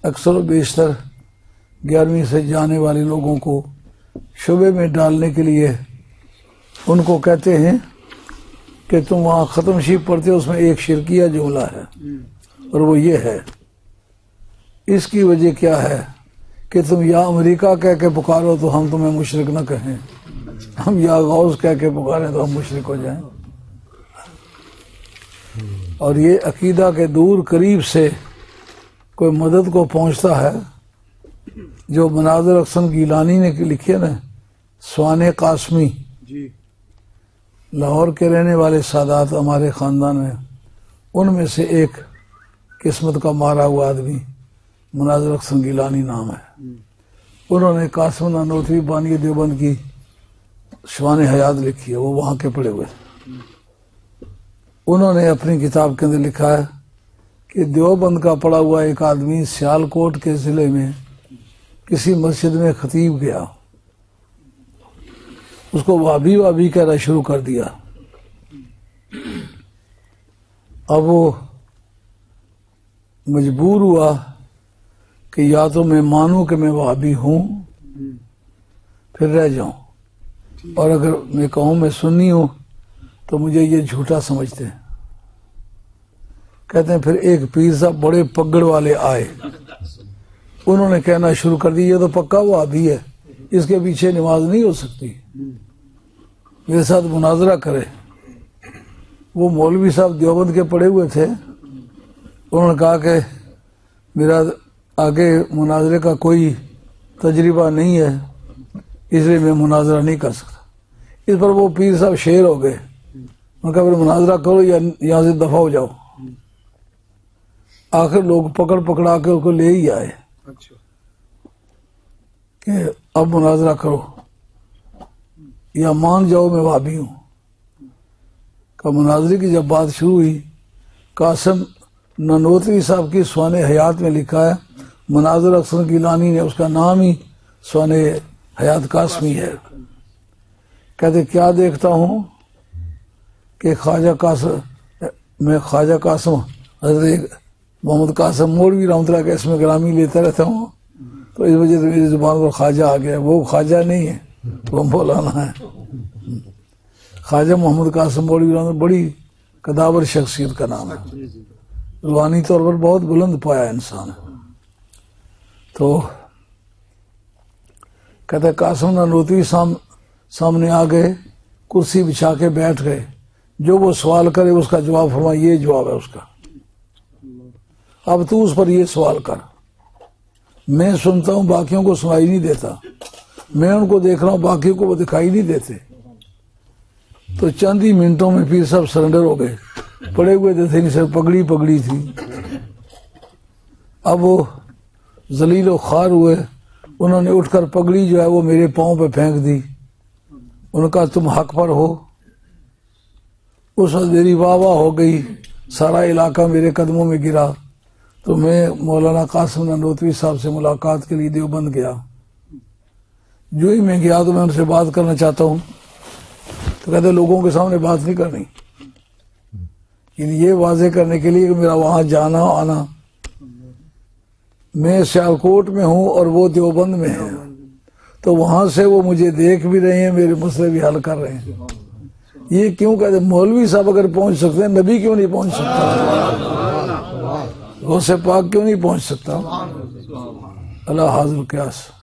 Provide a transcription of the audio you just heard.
اکثر و بیشتر 11ویں سے جانے والے لوگوں کو شبے میں ڈالنے کے لیے ان کو کہتے ہیں کہ تم وہاں ختم شریف پڑھتے ہو، اس میں ایک شرکیہ جملہ ہے اور وہ یہ ہے، اس کی وجہ کیا ہے کہ تم یا امریکہ کہہ کے پکارو تو ہم تمہیں مشرک نہ کہیں، ہم یا غوث کہہ کے پکاریں تو ہم مشرک ہو جائیں۔ اور یہ عقیدہ کے دور قریب سے کوئی مدد کو پہنچتا ہے، جو مناظر احسن گیلانی نے لکھی ہے نا، سوانح قاسمی، لاہور کے رہنے والے سادات ہمارے خاندان میں، ان میں سے ایک قسمت کا مارا ہوا آدمی مناظر احسن گیلانی نام ہے، انہوں نے قاسم نانوتوی بانی دیوبند کی شوان حیات لکھی ہے، وہ وہاں کے پڑے ہوئے۔ انہوں نے اپنی کتاب کے اندر لکھا ہے کہ دیوبند کا پڑا ہوا ایک آدمی سیالکوٹ کے ضلع میں کسی مسجد میں خطیب گیا، اس کو وابی وابی کہنا شروع کر دیا۔ اب وہ مجبور ہوا کہ یا تو میں مانوں کہ میں وابی ہوں پھر رہ جاؤں، اور اگر میں کہوں میں سنی ہوں تو مجھے یہ جھوٹا سمجھتے ہیں۔ کہتے ہیں پھر ایک پیر صاحب بڑے پگڑ والے آئے، انہوں نے کہنا شروع کر دی یہ تو پکا وابی ہے، اس کے پیچھے نماز نہیں ہو سکتی، میرے ساتھ مناظرہ کرے۔ وہ مولوی صاحب دیوبند کے پڑے ہوئے تھے، انہوں نے کہا کہ میرا آگے مناظرے کا کوئی تجربہ نہیں ہے، اس لیے میں مناظرہ نہیں کر سکتا۔ اس پر وہ پیر صاحب شیر ہو گئے، انہوں نے کہا پھر مناظرہ کرو یا یہاں سے دفع ہو جاؤ۔ آخر لوگ پکڑا کے اس کو لے ہی آئے کہ اب مناظرہ کرو یا مان جاؤ میں وابی ہوں۔ کہ مناظرے کی جب بات شروع ہوئی، قاسم نانوتوی صاحب کی سوانح حیات میں لکھا ہے، مناظر احسن گیلانی نے اس کا نام ہی سوانح حیات قاسمی ہے۔ کہتے کیا دیکھتا ہوں کہ میں خواجہ قاسم حضرت محمد قاسم مولوی رحمۃ اللہ کا اسم گرامی لیتا رہتا ہوں، تو اس وجہ سے میری زبان پر خواجہ آ گیا۔ وہ خواجہ نہیں ہے، وہ مولانا ہے۔ خواجہ محمد قاسم مولوی رحمۃ اللہ بڑی قداور شخصیت کا نام ہے، روحانی طور پر بہت بلند پایا انسان ہے۔ تو کہتے قاسم نانوتوی سامنے آ گئے، کرسی بچھا کے بیٹھ گئے، جو وہ سوال کرے اس کا جواب فرما، یہ جواب ہے اس کا، اب تو اس پر یہ سوال کر۔ میں سنتا ہوں باقیوں کو سنائی نہیں دیتا، میں ان کو دیکھ رہا ہوں باقیوں کو وہ دکھائی نہیں دیتے۔ تو چند ہی منٹوں میں پیر صاحب سرنڈر ہو گئے، پڑے ہوئے تھے نہیں، صرف پگڑی تھی۔ اب وہ ذلیل و خوار ہوئے، انہوں نے اٹھ کر پگڑی جو ہے وہ میرے پاؤں پہ پھینک دی، انہوں نے کہا تم حق پر ہو۔ اس وقت میری واہ واہ ہو گئی، سارا علاقہ میرے قدموں میں گرا۔ تو میں مولانا قاسم نانوتوی صاحب سے ملاقات کے لیے دیوبند گیا۔ جو ہی میں گیا تو میں ان سے بات کرنا چاہتا ہوں، تو کہتے لوگوں کے سامنے بات نہیں کرنی، یہ واضح کرنے کے لیے کہ میرا وہاں جانا آنا، میں سیالکوٹ میں ہوں اور وہ دیوبند میں ہیں، تو وہاں سے وہ مجھے دیکھ بھی رہے ہیں، میرے مسئلے بھی حل کر رہے ہیں۔ یہ کیوں کہتے مولوی صاحب اگر پہنچ سکتے ہیں، نبی کیوں نہیں پہنچ سکتا؟ غوث پاک کیوں نہیں پہنچ سکتا؟ اللہ حاضر قیاس۔